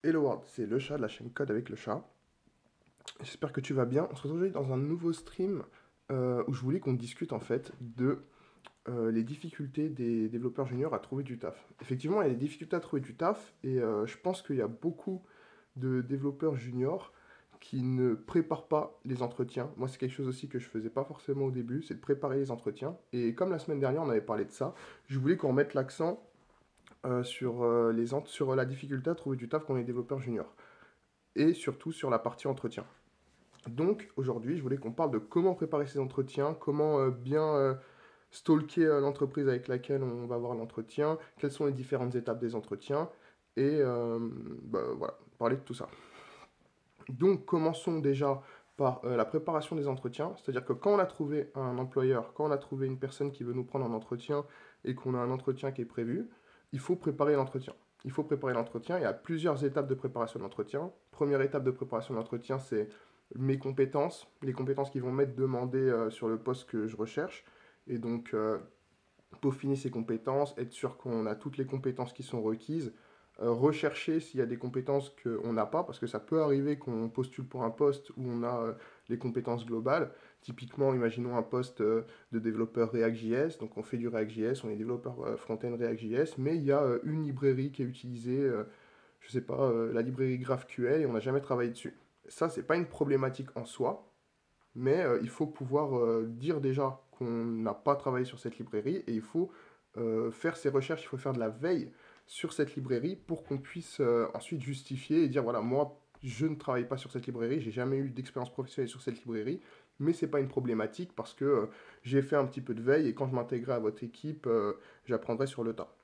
Hello World, c'est le chat de la chaîne Code avec le chat. J'espère que tu vas bien. On se retrouve aujourd'hui dans un nouveau stream où je voulais qu'on discute en fait de les difficultés des développeurs juniors à trouver du taf. Effectivement, il y a des difficultés à trouver du taf et je pense qu'il y a beaucoup de développeurs juniors qui ne préparent pas les entretiens. Moi, c'est quelque chose aussi que je faisais pas forcément au début, c'est de préparer les entretiens. Et comme la semaine dernière, on avait parlé de ça, je voulais qu'on mette l'accent sur la difficulté à trouver du taf quand on est développeur junior et surtout sur la partie entretien. Donc aujourd'hui, je voulais qu'on parle de comment préparer ces entretiens, comment bien stalker l'entreprise avec laquelle on va avoir l'entretien, quelles sont les différentes étapes des entretiens, et voilà, parler de tout ça. Donc commençons déjà par la préparation des entretiens, c'est-à-dire que quand on a trouvé un employeur, quand on a trouvé une personne qui veut nous prendre en entretien et qu'on a un entretien qui est prévu, il faut préparer l'entretien. Il faut préparer l'entretien, il y a plusieurs étapes de préparation de l'entretien. Première étape de préparation de l'entretien, c'est mes compétences, les compétences qui vont m'être demandées sur le poste que je recherche. Et donc, peaufiner ses compétences, être sûr qu'on a toutes les compétences qui sont requises, rechercher s'il y a des compétences qu'on n'a pas, parce que ça peut arriver qu'on postule pour un poste où on a les compétences globales. Typiquement, imaginons un poste de développeur React.js, donc on fait du React.js, on est développeur front-end React.js, mais il y a une librairie qui est utilisée, je ne sais pas, la librairie GraphQL, et on n'a jamais travaillé dessus. Ça, c'est pas une problématique en soi, mais il faut pouvoir dire déjà qu'on n'a pas travaillé sur cette librairie et il faut faire ses recherches, il faut faire de la veille sur cette librairie pour qu'on puisse ensuite justifier et dire voilà, moi je ne travaille pas sur cette librairie, j'ai jamais eu d'expérience professionnelle sur cette librairie, mais c'est pas une problématique parce que j'ai fait un petit peu de veille et quand je m'intégrerai à votre équipe, j'apprendrai sur le tas.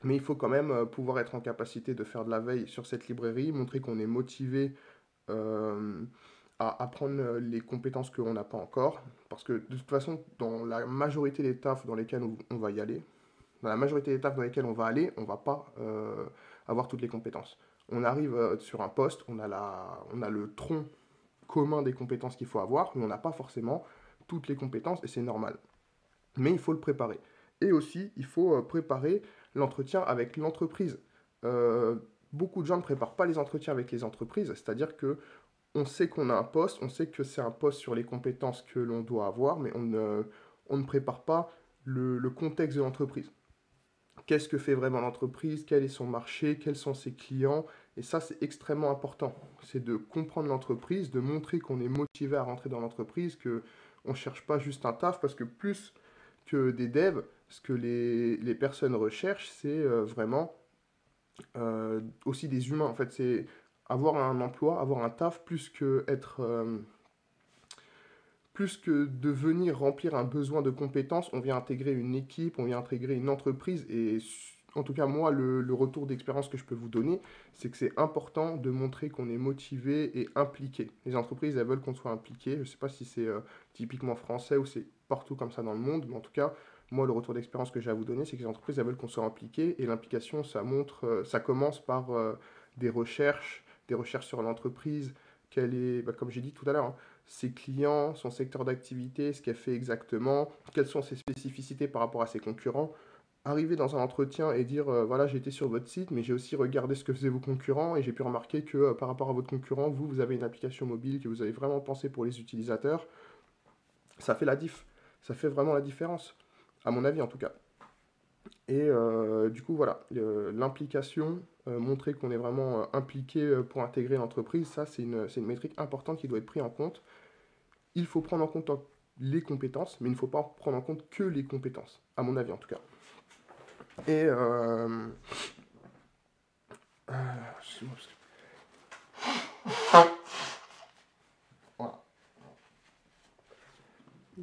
Mais il faut quand même pouvoir être en capacité de faire de la veille sur cette librairie, montrer qu'on est motivé euh, à apprendre les compétences que l'on n'a pas encore. Parce que de toute façon, dans la majorité des tafs dans lesquels on va y aller, dans la majorité des tafs dans lesquels on va aller, on ne va pas avoir toutes les compétences. On arrive sur un poste, on a le tronc commun des compétences qu'il faut avoir, mais on n'a pas forcément toutes les compétences et c'est normal. Mais il faut le préparer. Et aussi, il faut préparer l'entretien avec l'entreprise. Euh, Beaucoup de gens ne préparent pas les entretiens avec les entreprises, c'est-à-dire que on sait qu'on a un poste, on sait que c'est un poste sur les compétences que l'on doit avoir, mais on ne prépare pas le contexte de l'entreprise. Qu'est-ce que fait vraiment l'entreprise? Quel est son marché? Quels sont ses clients? Et ça, c'est extrêmement important. C'est de comprendre l'entreprise, de montrer qu'on est motivé à rentrer dans l'entreprise, que on ne cherche pas juste un taf, parce que plus que des devs, ce que les personnes recherchent, c'est vraiment aussi des humains. En fait, c'est avoir un emploi, avoir un taf, plus que de venir remplir un besoin de compétences, on vient intégrer une équipe, on vient intégrer une entreprise. Et en tout cas, moi, le retour d'expérience que je peux vous donner, c'est que c'est important de montrer qu'on est motivé et impliqué. Les entreprises, elles veulent qu'on soit impliqué. Je ne sais pas si c'est typiquement français ou c'est partout comme ça dans le monde, mais en tout cas, moi, le retour d'expérience que j'ai à vous donner, c'est que les entreprises, elles veulent qu'on soit impliqué. Et l'implication, ça commence par des recherches sur l'entreprise, quelle est, comme j'ai dit tout à l'heure, hein, ses clients, son secteur d'activité, ce qu'elle fait exactement, quelles sont ses spécificités par rapport à ses concurrents. Arriver dans un entretien et dire voilà, j'ai été sur votre site, mais j'ai aussi regardé ce que faisaient vos concurrents et j'ai pu remarquer que par rapport à votre concurrent, vous avez une application mobile que vous avez vraiment pensé pour les utilisateurs. Ça fait la diff. Ça fait vraiment la différence, à mon avis en tout cas. Et du coup, voilà, l'implication, montrer qu'on est vraiment impliqué pour intégrer l'entreprise, ça c'est une métrique importante qui doit être prise en compte. Il faut prendre en compte les compétences, mais il ne faut pas prendre en compte que les compétences, à mon avis en tout cas. Et excuse-moi, voilà,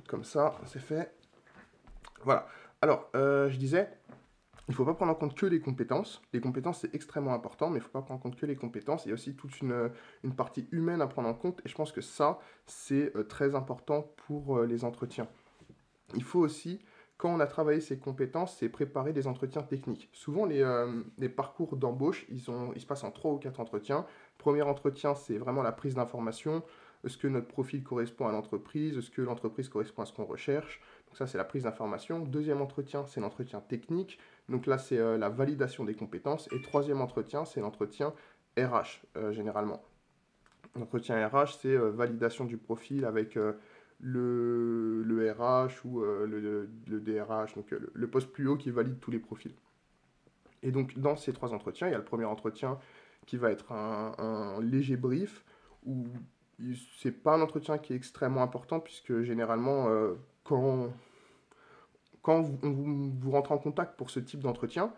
comme ça, c'est fait. Voilà. Alors, je disais, il ne faut pas prendre en compte que les compétences. Les compétences, c'est extrêmement important, mais il ne faut pas prendre en compte que les compétences. Il y a aussi toute une partie humaine à prendre en compte, et je pense que ça, c'est très important pour les entretiens. Il faut aussi, quand on a travaillé ces compétences, c'est préparer des entretiens techniques. Souvent, les parcours d'embauche, ils se passent en 3 ou 4 entretiens. Premier entretien, c'est vraiment la prise d'information. Est-ce que notre profil correspond à l'entreprise? Est-ce que l'entreprise correspond à ce qu'on recherche? Donc ça, c'est la prise d'information. Deuxième entretien, c'est l'entretien technique. Donc là, c'est la validation des compétences. Et troisième entretien, c'est l'entretien RH, généralement. L'entretien RH, c'est validation du profil avec le RH ou le DRH, donc le poste plus haut qui valide tous les profils. Et donc, dans ces 3 entretiens, il y a le premier entretien qui va être un léger brief, où c'est pas un entretien qui est extrêmement important, puisque généralement, quand vous rentrez en contact pour ce type d'entretien,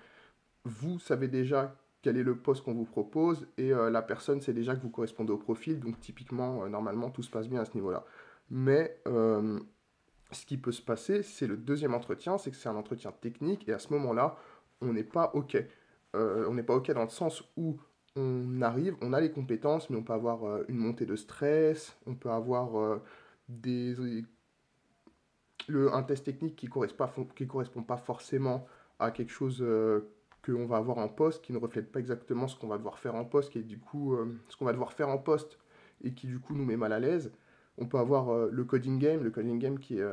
vous savez déjà quel est le poste qu'on vous propose, et la personne sait déjà que vous correspondez au profil, donc typiquement, normalement, tout se passe bien à ce niveau-là. Mais ce qui peut se passer, c'est le deuxième entretien, c'est que c'est un entretien technique, et à ce moment-là, on n'est pas OK. On n'est pas OK dans le sens où on arrive, on a les compétences, mais on peut avoir une montée de stress, on peut avoir des, un test technique qui correspond pas forcément à quelque chose qu'on va avoir en poste, qui ne reflète pas exactement ce qu'on va devoir faire en poste, qui est du coup ce qu'on va devoir faire en poste et qui du coup nous met mal à l'aise. On peut avoir le coding game qui est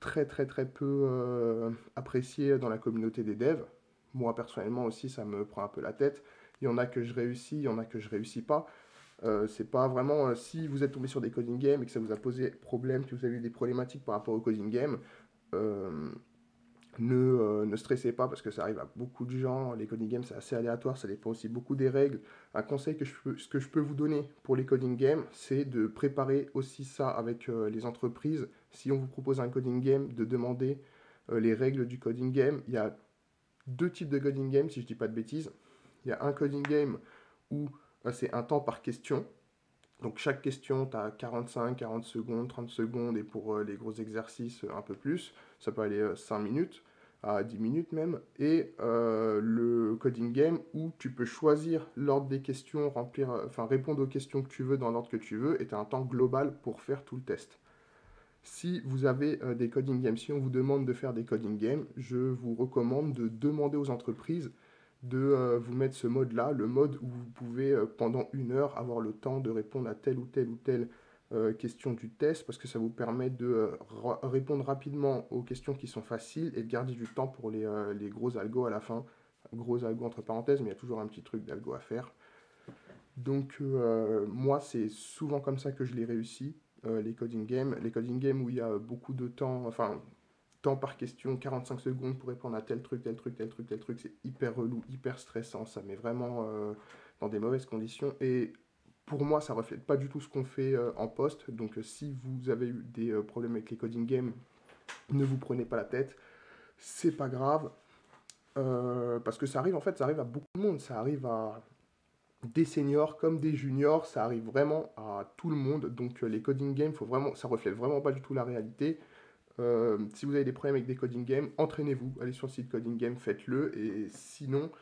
très très très peu apprécié dans la communauté des devs. Moi personnellement aussi ça me prend un peu la tête. Il y en a que je réussis, il y en a que je réussis pas. C'est pas vraiment si vous êtes tombé sur des coding games et que ça vous a posé problème, que vous avez eu des problématiques par rapport au coding game, euh, ne stressez pas parce que ça arrive à beaucoup de gens. Les coding games c'est assez aléatoire, ça dépend aussi beaucoup des règles. Un conseil ce que je peux vous donner pour les coding games, c'est de préparer aussi ça avec les entreprises. Si on vous propose un coding game, de demander les règles du coding game. Il y a 2 types de coding game si je dis pas de bêtises. Il y a un coding game où c'est un temps par question. Donc chaque question, tu as 45, 40 secondes, 30 secondes, et pour les gros exercices, un peu plus. Ça peut aller 5 minutes, à 10 minutes même. Et le coding game où tu peux choisir l'ordre des questions, répondre aux questions que tu veux dans l'ordre que tu veux, et tu as un temps global pour faire tout le test. Si vous avez des coding games, si on vous demande de faire des coding games, je vous recommande de demander aux entreprises de vous mettre ce mode-là, le mode où vous pouvez pendant 1 heure avoir le temps de répondre à telle ou telle ou telle question du test, parce que ça vous permet de répondre rapidement aux questions qui sont faciles et de garder du temps pour les gros algos à la fin. Gros algos entre parenthèses, mais il y a toujours un petit truc d'algo à faire. Donc moi, c'est souvent comme ça que je l'ai réussi, les coding games. Les coding games où il y a beaucoup de temps, enfin, temps par question, 45 secondes pour répondre à tel truc, tel truc, tel truc, tel truc, c'est hyper relou, hyper stressant, ça met vraiment dans des mauvaises conditions. Et pour moi, ça reflète pas du tout ce qu'on fait en poste. Donc si vous avez eu des problèmes avec les coding games, ne vous prenez pas la tête, c'est pas grave. Parce que ça arrive, en fait, ça arrive à beaucoup de monde, ça arrive à des seniors comme des juniors, ça arrive vraiment à tout le monde. Donc les coding games, ça reflète vraiment pas du tout la réalité. Si vous avez des problèmes avec des coding games, entraînez-vous, allez sur le site coding game, faites-le. Et sinon,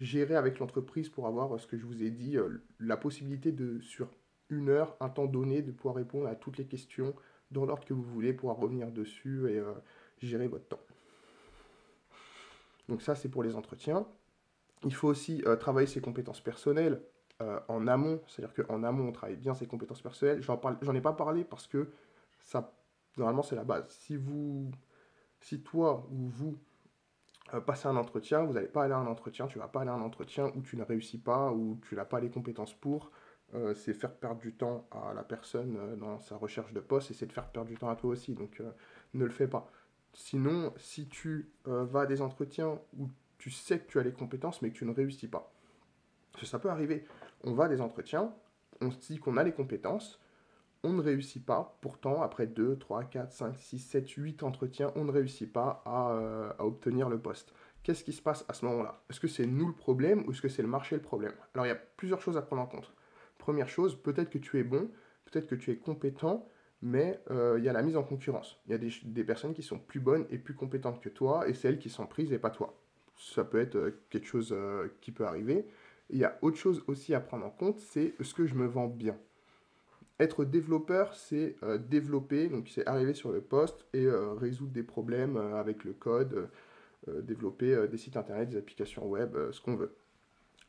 gérez avec l'entreprise pour avoir ce que je vous ai dit, la possibilité de, sur 1 heure, un temps donné, de pouvoir répondre à toutes les questions dans l'ordre que vous voulez, pouvoir revenir dessus et gérer votre temps. Donc ça, c'est pour les entretiens. Il faut aussi travailler ses compétences personnelles en amont, c'est-à-dire qu'en amont, on travaille bien ses compétences personnelles. J'en ai pas parlé parce que ça, normalement, c'est la base. Si toi ou vous passez un entretien, vous n'allez pas aller à un entretien, tu vas pas aller à un entretien où tu ne réussis pas, où tu n'as pas les compétences pour. C'est faire perdre du temps à la personne dans sa recherche de poste, et c'est de faire perdre du temps à toi aussi. Donc ne le fais pas. Sinon, si tu vas à des entretiens où tu sais que tu as les compétences mais que tu ne réussis pas, parce que ça peut arriver, on va à des entretiens, on se dit qu'on a les compétences, on ne réussit pas, pourtant après 2, 3, 4, 5, 6, 7, 8 entretiens, on ne réussit pas à obtenir le poste. Qu'est-ce qui se passe à ce moment-là? Est-ce que c'est nous le problème ou est-ce que c'est le marché le problème? Alors il y a plusieurs choses à prendre en compte. Première chose, peut-être que tu es bon, peut-être que tu es compétent, mais il y a la mise en concurrence. Il y a des personnes qui sont plus bonnes et plus compétentes que toi, et celles qui sont prises et pas toi. Ça peut être quelque chose qui peut arriver. Il y a autre chose aussi à prendre en compte, c'est est-ce que je me vends bien? Être développeur, c'est développer, donc c'est arriver sur le poste et résoudre des problèmes avec le code, développer des sites internet, des applications web, ce qu'on veut.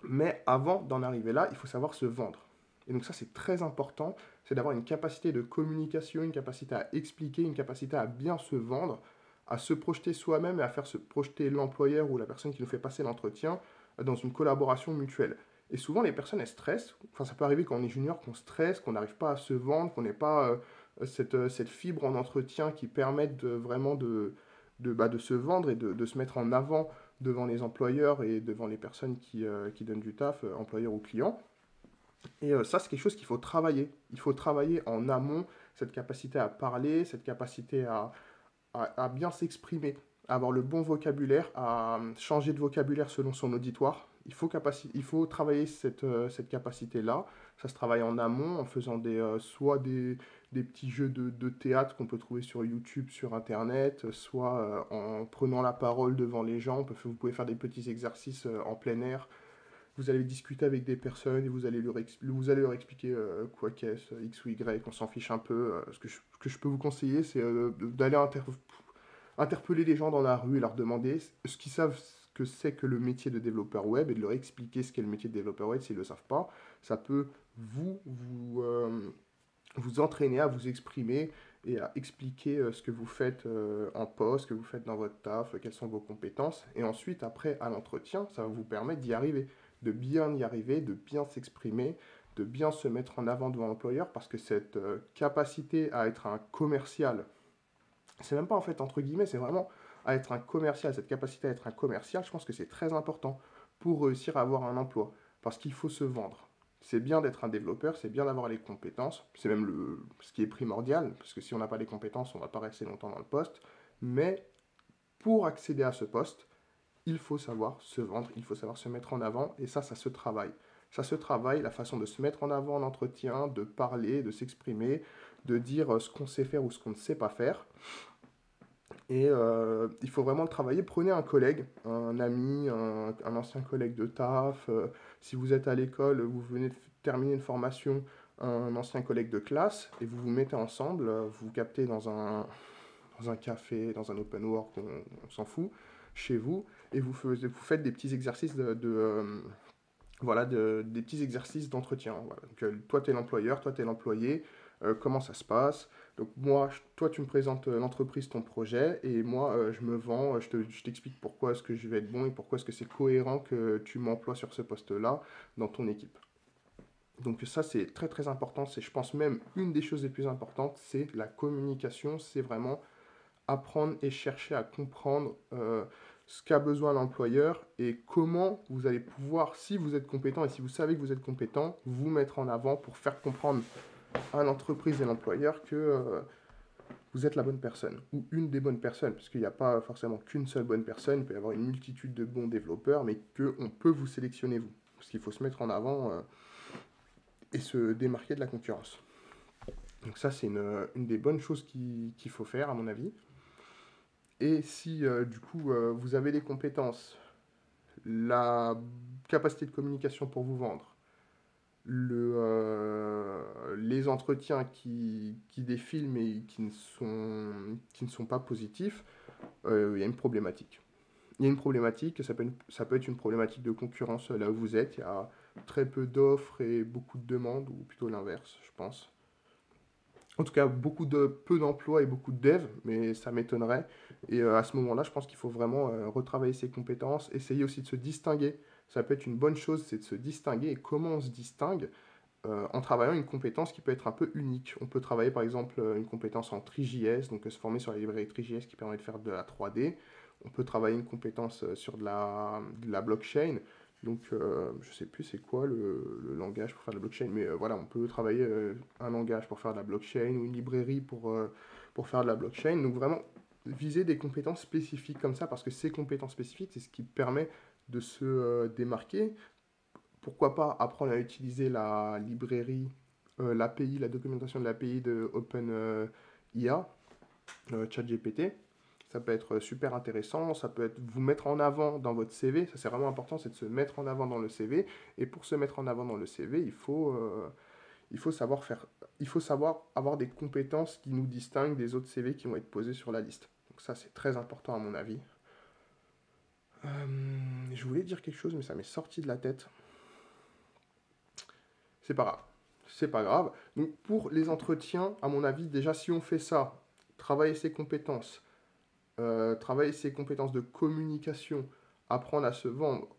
Mais avant d'en arriver là, il faut savoir se vendre. Et donc ça, c'est très important, c'est d'avoir une capacité de communication, une capacité à expliquer, une capacité à bien se vendre, à se projeter soi-même et à faire se projeter l'employeur ou la personne qui nous fait passer l'entretien dans une collaboration mutuelle. Et souvent, les personnes, elles stressent. Enfin, ça peut arriver quand on est junior, qu'on stresse, qu'on n'arrive pas à se vendre, qu'on n'ait pas cette fibre en entretien qui permette vraiment de se vendre et de se mettre en avant devant les employeurs et devant les personnes qui donnent du taf, employeurs ou clients. Et ça, c'est quelque chose qu'il faut travailler. Il faut travailler en amont cette capacité à parler, cette capacité à bien s'exprimer, à avoir le bon vocabulaire, à changer de vocabulaire selon son auditoire. Il faut travailler cette capacité-là. Ça se travaille en amont en faisant soit des petits jeux de théâtre qu'on peut trouver sur YouTube, sur Internet, soit en prenant la parole devant les gens. Vous pouvez faire des petits exercices en plein air. Vous allez discuter avec des personnes et vous allez leur expliquer quoi qu'est-ce, X ou Y, on s'en fiche un peu. Ce que je peux vous conseiller, c'est d'aller interpeller les gens dans la rue et leur demander ce qu'ils savent ce que c'est que le métier de développeur web et de leur expliquer ce qu'est le métier de développeur web s'ils ne le savent pas. Ça peut vous entraîner à vous exprimer et à expliquer ce que vous faites en poste, ce que vous faites dans votre taf, quelles sont vos compétences. Et ensuite, après, à l'entretien, ça va vous permettre d'y arriver, de bien y arriver, de bien s'exprimer, de bien se mettre en avant devant l'employeur, parce que cette capacité à être un commercial, c'est même pas en fait entre guillemets, c'est vraiment à être un commercial, cette capacité à être un commercial, je pense que c'est très important pour réussir à avoir un emploi, parce qu'il faut se vendre. C'est bien d'être un développeur, c'est bien d'avoir les compétences, c'est même ce qui est primordial, parce que si on n'a pas les compétences, on ne va pas rester longtemps dans le poste, mais pour accéder à ce poste, il faut savoir se vendre, il faut savoir se mettre en avant, et ça se travaille. Ça se travaille, la façon de se mettre en avant en entretien, de parler, de s'exprimer, de dire ce qu'on sait faire ou ce qu'on ne sait pas faire. Et il faut vraiment le travailler. Prenez un collègue, un ami, un ancien collègue de taf. Si vous êtes à l'école, vous venez de terminer une formation, un ancien collègue de classe, et vous vous mettez ensemble, vous vous captez dans un café, dans un open work, on s'en fout, chez vous, et vous faites des petits exercices voilà, des petits exercices d'entretien. Voilà. Donc, toi, tu es l'employeur, toi, tu es l'employé, comment ça se passe. Donc, moi, toi, tu me présentes l'entreprise, ton projet, et moi, je me vends, je t'explique pourquoi est-ce que je vais être bon et pourquoi est-ce que c'est cohérent que tu m'emploies sur ce poste-là dans ton équipe. Donc, ça, c'est très, très important. C'est, je pense, même une des choses les plus importantes, c'est la communication. C'est vraiment apprendre et chercher à comprendre ce qu'a besoin l'employeur et comment vous allez pouvoir, si vous êtes compétent et si vous savez que vous êtes compétent, vous mettre en avant pour faire comprendre à l'entreprise et l'employeur que vous êtes la bonne personne ou une des bonnes personnes, parce qu'il n'y a pas forcément qu'une seule bonne personne, il peut y avoir une multitude de bons développeurs, mais qu'on peut vous sélectionner vous, parce qu'il faut se mettre en avant et se démarquer de la concurrence. Donc ça, c'est une des bonnes choses qu'il faut faire, à mon avis. Et si du coup vous avez les compétences, la capacité de communication pour vous vendre, les entretiens qui défilent mais qui ne sont pas positifs, il y a une problématique. Il y a une problématique, ça peut être une problématique de concurrence là où vous êtes. Il y a très peu d'offres et beaucoup de demandes, ou plutôt l'inverse, je pense. En tout cas, peu d'emplois et beaucoup de devs, mais ça m'étonnerait. Et à ce moment-là, je pense qu'il faut vraiment retravailler ses compétences, essayer aussi de se distinguer. Ça peut être une bonne chose, c'est de se distinguer. Et comment on se distingue en travaillant une compétence qui peut être un peu unique. On peut travailler par exemple une compétence en TriJS, donc se former sur la librairie TriJS qui permet de faire de la 3D. On peut travailler une compétence sur de la blockchain. Donc, je ne sais plus c'est quoi le langage pour faire de la blockchain, mais voilà, on peut travailler un langage pour faire de la blockchain ou une librairie pour faire de la blockchain. Donc, vraiment, viser des compétences spécifiques comme ça, parce que ces compétences spécifiques, c'est ce qui permet de se démarquer. Pourquoi pas apprendre à utiliser la librairie, l'API, la documentation de l'API de OpenIA, ChatGPT. Ça peut être super intéressant, ça peut être vous mettre en avant dans votre CV, ça c'est vraiment important, c'est de se mettre en avant dans le CV. Et pour se mettre en avant dans le CV, il faut il faut savoir avoir des compétences qui nous distinguent des autres CV qui vont être posés sur la liste. Donc ça c'est très important à mon avis. Je voulais dire quelque chose mais ça m'est sorti de la tête. C'est pas grave. C'est pas grave. Donc pour les entretiens, à mon avis, déjà si on fait ça, travailler ses compétences de communication, apprendre à se vendre,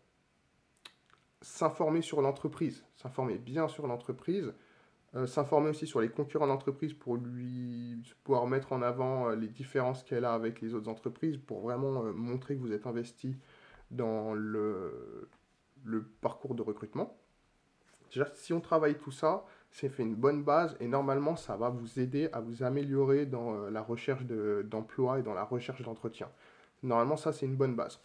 s'informer sur l'entreprise, s'informer bien sur l'entreprise, s'informer aussi sur les concurrents d'entreprise pour lui pouvoir mettre en avant les différences qu'elle a avec les autres entreprises, pour vraiment montrer que vous êtes investi dans le parcours de recrutement. Déjà, si on travaille tout ça, c'est fait une bonne base et normalement, ça va vous aider à vous améliorer dans la recherche d'emploi et dans la recherche d'entretien. Normalement, ça, c'est une bonne base.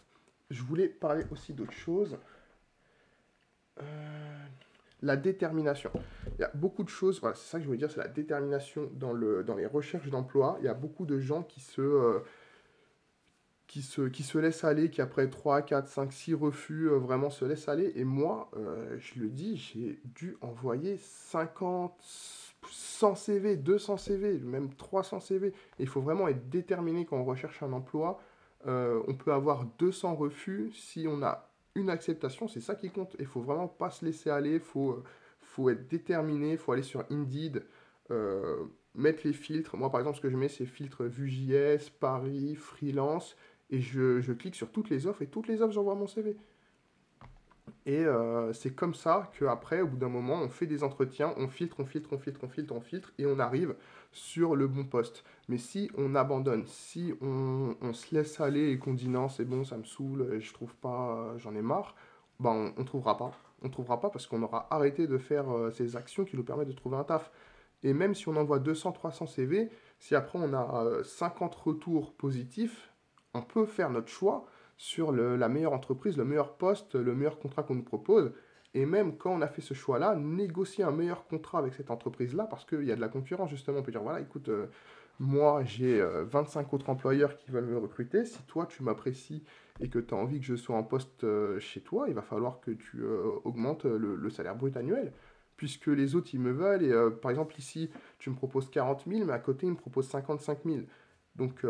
Je voulais parler aussi d'autre chose. La détermination. Il y a beaucoup de choses, voilà, c'est ça que je voulais dire, c'est la détermination dans les recherches d'emploi. Il y a beaucoup de gens qui se laissent aller, qui après 3 4 5 6 refus, vraiment se laissent aller. Et moi, je le dis, j'ai dû envoyer 50, 100 CV, 200 CV, même 300 CV. Et il faut vraiment être déterminé quand on recherche un emploi. On peut avoir 200 refus si on a une acceptation, c'est ça qui compte. Il faut vraiment pas se laisser aller, faut être déterminé, il faut aller sur Indeed, euh, mettre les filtres. Moi, par exemple, ce que je mets, c'est filtre Vue.js, Paris, freelance, et je clique sur toutes les offres, et toutes les offres, j'envoie mon CV. Et c'est comme ça qu'après, au bout d'un moment, on fait des entretiens, on filtre, on filtre, on filtre, on filtre, on filtre, et on arrive sur le bon poste. Mais si on abandonne, si on se laisse aller et qu'on dit non, c'est bon, ça me saoule, je trouve pas, j'en ai marre, ben on trouvera pas. On trouvera pas parce qu'on aura arrêté de faire ces actions qui nous permettent de trouver un taf. Et même si on envoie 200, 300 CV, si après on a 50 retours positifs, on peut faire notre choix sur la meilleure entreprise, le meilleur poste, le meilleur contrat qu'on nous propose. Et même quand on a fait ce choix-là, négocier un meilleur contrat avec cette entreprise-là, parce qu'il y a de la concurrence justement. On peut dire, voilà, écoute, moi j'ai 25 autres employeurs qui veulent me recruter. Si toi tu m'apprécies et que tu as envie que je sois en poste chez toi, il va falloir que tu augmentes le salaire brut annuel. Puisque les autres ils me veulent, et par exemple ici tu me proposes 40 000, mais à côté ils me proposent 55 000. Donc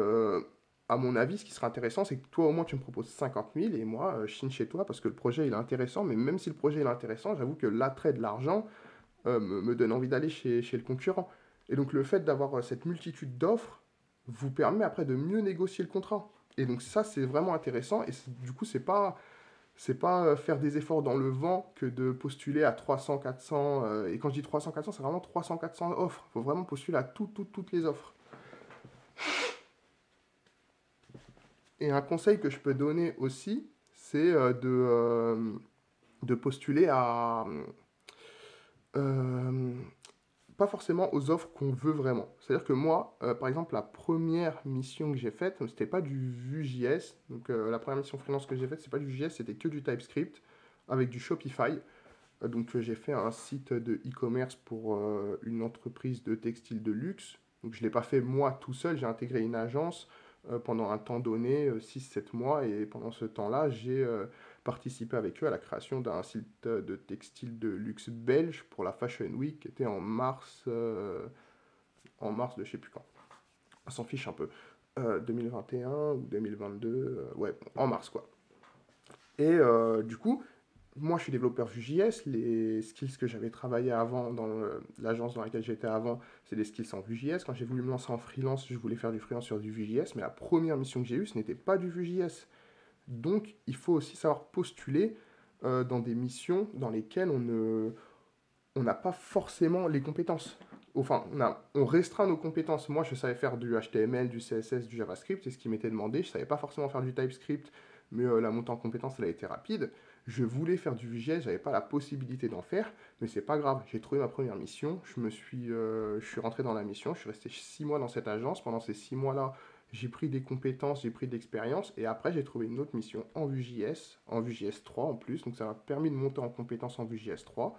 à mon avis, ce qui serait intéressant, c'est que toi, au moins, tu me proposes 50 000 et moi, je signe chez toi parce que le projet, il est intéressant. Mais même si le projet il est intéressant, j'avoue que l'attrait de l'argent me donne envie d'aller chez le concurrent. Et donc, le fait d'avoir cette multitude d'offres vous permet après de mieux négocier le contrat. Et donc, ça, c'est vraiment intéressant. Et du coup, c'est pas faire des efforts dans le vent que de postuler à 300, 400. Et quand je dis 300, 400, c'est vraiment 300, 400 offres. Il faut vraiment postuler à toutes les offres. Et un conseil que je peux donner aussi, c'est de postuler à... euh, pas forcément aux offres qu'on veut vraiment. C'est-à-dire que moi, par exemple, la première mission que j'ai faite, c'était pas du Vue.js. Donc la première mission freelance que j'ai faite, c'est pas du JS, c'était que du TypeScript avec du Shopify. Donc j'ai fait un site de e-commerce pour une entreprise de textile de luxe. Donc je ne l'ai pas fait moi tout seul, j'ai intégré une agence pendant un temps donné, 6 7 mois, et pendant ce temps-là, j'ai participé avec eux à la création d'un site de textile de luxe belge pour la Fashion Week qui était en mars de je sais plus quand. On s'en fiche un peu. 2021 ou 2022, ouais, en mars quoi. Et du coup, moi, je suis développeur Vue.js. Les skills que j'avais travaillé avant dans l'agence dans laquelle j'étais avant, c'est des skills en Vue.js. Quand j'ai voulu me lancer en freelance, je voulais faire du freelance sur du Vue.js, mais la première mission que j'ai eue, ce n'était pas du Vue.js. Donc, il faut aussi savoir postuler dans des missions dans lesquelles on n'a pas forcément les compétences. Enfin, on restreint nos compétences. Moi, je savais faire du HTML, du CSS, du JavaScript, c'est ce qui m'était demandé. Je savais pas forcément faire du TypeScript, mais la montée en compétences, elle a été rapide. Je voulais faire du Vue.js, j'avais pas la possibilité d'en faire, mais c'est pas grave. J'ai trouvé ma première mission, je suis rentré dans la mission, je suis resté 6 mois dans cette agence. Pendant ces 6 mois-là, j'ai pris des compétences, j'ai pris de l'expérience, et après j'ai trouvé une autre mission en Vue.js 3 en plus, donc ça m'a permis de monter en compétences en Vue.js 3.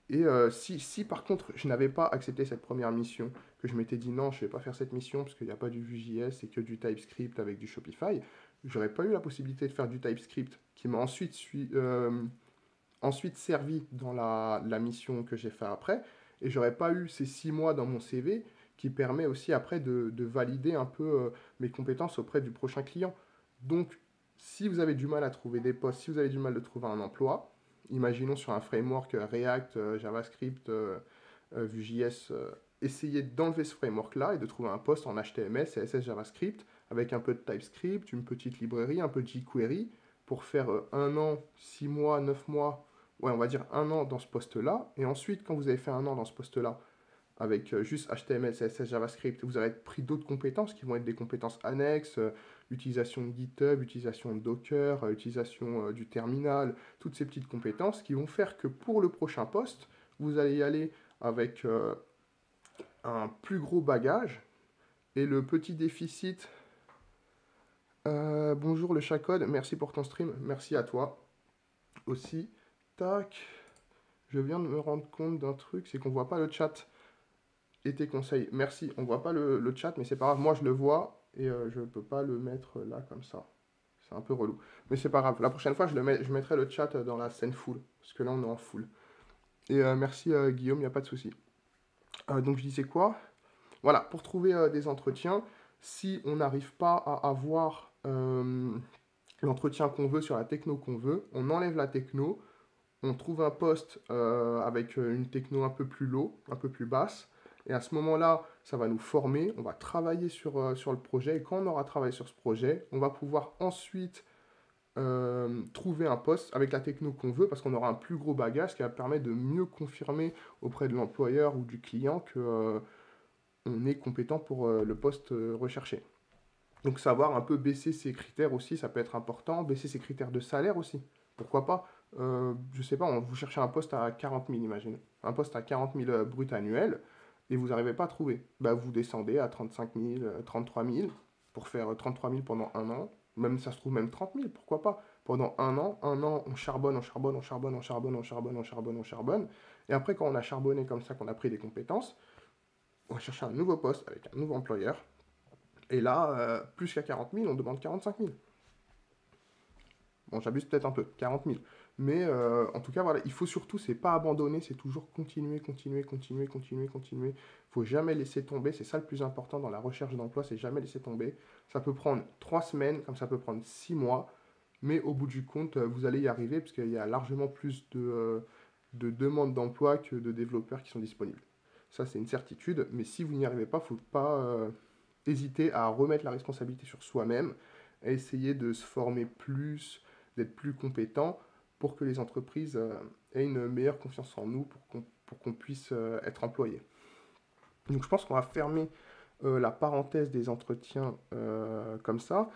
Et si par contre je n'avais pas accepté cette première mission, que je m'étais dit non, je ne vais pas faire cette mission parce qu'il n'y a pas du Vue.js et que du TypeScript avec du Shopify, j'aurais pas eu la possibilité de faire du TypeScript qui m'a ensuite servi dans la mission que j'ai fait après. Et j'aurais pas eu ces 6 mois dans mon CV qui permet aussi après de valider un peu mes compétences auprès du prochain client. Donc, si vous avez du mal à trouver des postes, si vous avez du mal de trouver un emploi, imaginons sur un framework React, JavaScript, Vue.js, essayez d'enlever ce framework-là et de trouver un poste en HTML, CSS, JavaScript, avec un peu de TypeScript, une petite librairie, un peu de jQuery, pour faire 1 an, 6 mois, 9 mois ouais, on va dire un an dans ce poste-là, et ensuite, quand vous avez fait un an dans ce poste-là, avec juste HTML, CSS, JavaScript, vous avez pris d'autres compétences qui vont être des compétences annexes, utilisation de GitHub, utilisation de Docker, utilisation du terminal, toutes ces petites compétences qui vont faire que pour le prochain poste, vous allez y aller avec un plus gros bagage et le petit déficit. Bonjour le chat code, merci pour ton stream, merci à toi aussi. Tac, je viens de me rendre compte d'un truc, c'est qu'on voit pas le chat et tes conseils. Merci, on voit pas le chat, mais c'est pas grave, moi je le vois et je peux pas le mettre là comme ça. C'est un peu relou. Mais c'est pas grave, la prochaine fois je mettrai le chat dans la scène full, parce que là on est en full. Et merci Guillaume, il n'y a pas de souci. Donc je disais quoi? Voilà, pour trouver des entretiens, si on n'arrive pas à avoir l'entretien qu'on veut sur la techno qu'on veut, on enlève la techno, on trouve un poste avec une techno un peu plus low, un peu plus basse, et à ce moment-là, ça va nous former, on va travailler sur le projet, et quand on aura travaillé sur ce projet, on va pouvoir ensuite trouver un poste avec la techno qu'on veut, parce qu'on aura un plus gros bagage qui va permettre de mieux confirmer auprès de l'employeur ou du client que on est compétent pour le poste recherché. Donc savoir un peu baisser ses critères aussi, ça peut être important. Baisser ses critères de salaire aussi. Pourquoi pas je sais pas, vous cherchez un poste à 40 000, imagine. Un poste à 40 000 brut annuel, et vous n'arrivez pas à trouver. Bah, vous descendez à 35 000, 33 000, pour faire 33 000 pendant un an. Même ça se trouve même 30 000, pourquoi pas. Pendant un an, on charbonne, on charbonne, on charbonne, on charbonne, on charbonne, on charbonne, on charbonne. Et après, quand on a charbonné comme ça, qu'on a pris des compétences, on va chercher un nouveau poste avec un nouveau employeur. Et là, plus qu'à 40 000, on demande 45 000. Bon, j'abuse peut-être un peu, 40 000. Mais en tout cas, voilà, il faut surtout, c'est pas abandonner, c'est toujours continuer, continuer, continuer, continuer, continuer. Il faut jamais laisser tomber, c'est ça le plus important dans la recherche d'emploi, c'est jamais laisser tomber. Ça peut prendre 3 semaines, comme ça peut prendre 6 mois, mais au bout du compte, vous allez y arriver, parce qu'il y a largement plus de demandes d'emploi que de développeurs qui sont disponibles. Ça, c'est une certitude, mais si vous n'y arrivez pas, il ne faut pas hésiter à remettre la responsabilité sur soi-même, à essayer de se former plus, d'être plus compétent pour que les entreprises aient une meilleure confiance en nous pour qu'on puisse être employé. Donc je pense qu'on va fermer la parenthèse des entretiens comme ça.